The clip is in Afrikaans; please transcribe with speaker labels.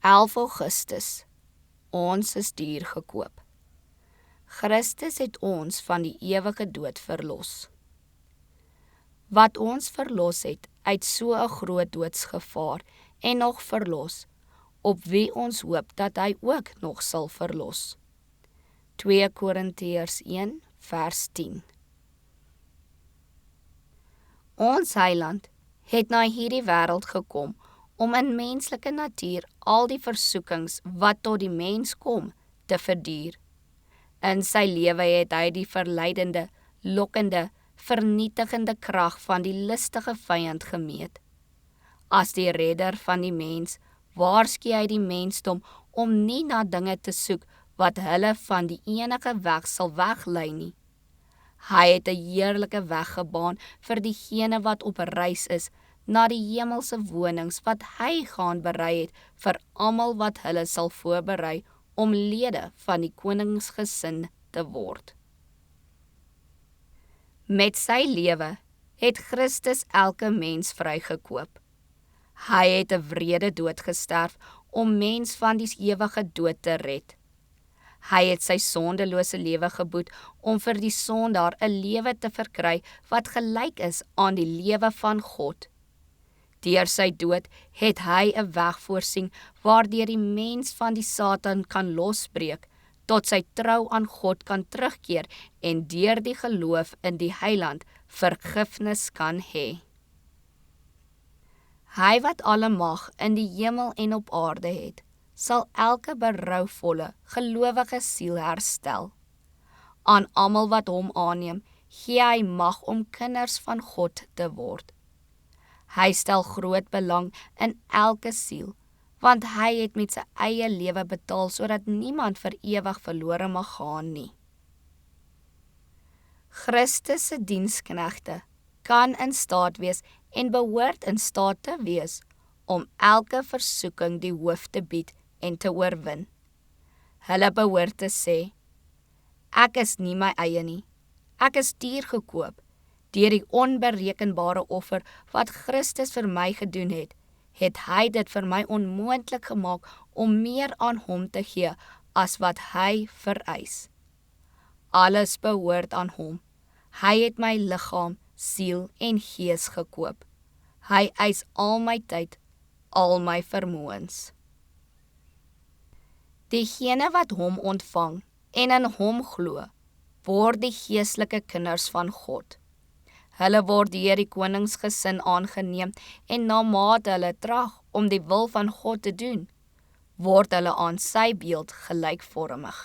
Speaker 1: 11 Augustus. Ons is duur gekoop. Christus het ons van die ewige dood verlos. Wat ons verlos het uit so 'n groot doodsgevaar en nog verlos, op wie ons hoop dat hy ook nog sal verlos. 2 Korintiërs 1 vers 10. Ons Heiland het na hierdie wêreld gekom om in menslike natuur al die versoekings wat tot die mens kom, te verduur. In sy lewe het hy die verleidende, lokkende, vernietigende krag van die listige vyand gemeet. As die redder van die mens, waarsku hy die mensdom om nie na dinge te soek wat hulle van die enige weg sal weglei nie. Hy het 'n heerlike weg gebaan vir diegene wat op reis is na die hemelse wonings wat hy gaan berei het vir almal wat hulle sal voorberei om lede van die koningsgesin te word. Met sy lewe het Christus elke mens vrygekoop. Hy het 'n wrede dood gesterf om mens van die ewige dood te red. Hy het sy sondelose lewe geboet om vir die sondaar 'n lewe te verkry wat gelyk is aan die lewe van God. Deur sy dood het hy 'n weg voorsien waardeur die mens van die Satan kan losbreek, tot sy trou aan God kan terugkeer en deur die geloof in die Heiland vergifnis kan hê. Hy wat alle mag in die hemel en op aarde het, sal elke berouvolle, gelowige siel herstel. Aan almal wat hom aanneem, gee hy mag om kinders van God te word. Hy stel groot belang in elke siel, want hy het met sy eie lewe betaal sodat niemand vir ewig verlore mag gaan nie. Christus se diensknegte kan in staat wees en behoort in staat te wees om elke versoeking die hoof te bied en te oorwin. Hulle behoort te sê, ek is nie my eie nie, ek is duur gekoop, deur die onberekenbare offer wat Christus vir my gedoen het hy dit vir my onmoontlik gemaak om meer aan hom te gee as wat hy vereis. Alles behoort aan hom. Hy het my liggaam, siel en gees gekoop. Hy eis al my tyd, al my vermoëns. Diegene wat hom ontvang en in hom glo, word die geestelike kinders van God. Hulle word deur die koningsgesin aangeneem en na mate hulle trag om die wil van God te doen, word hulle aan sy beeld gelykvormig.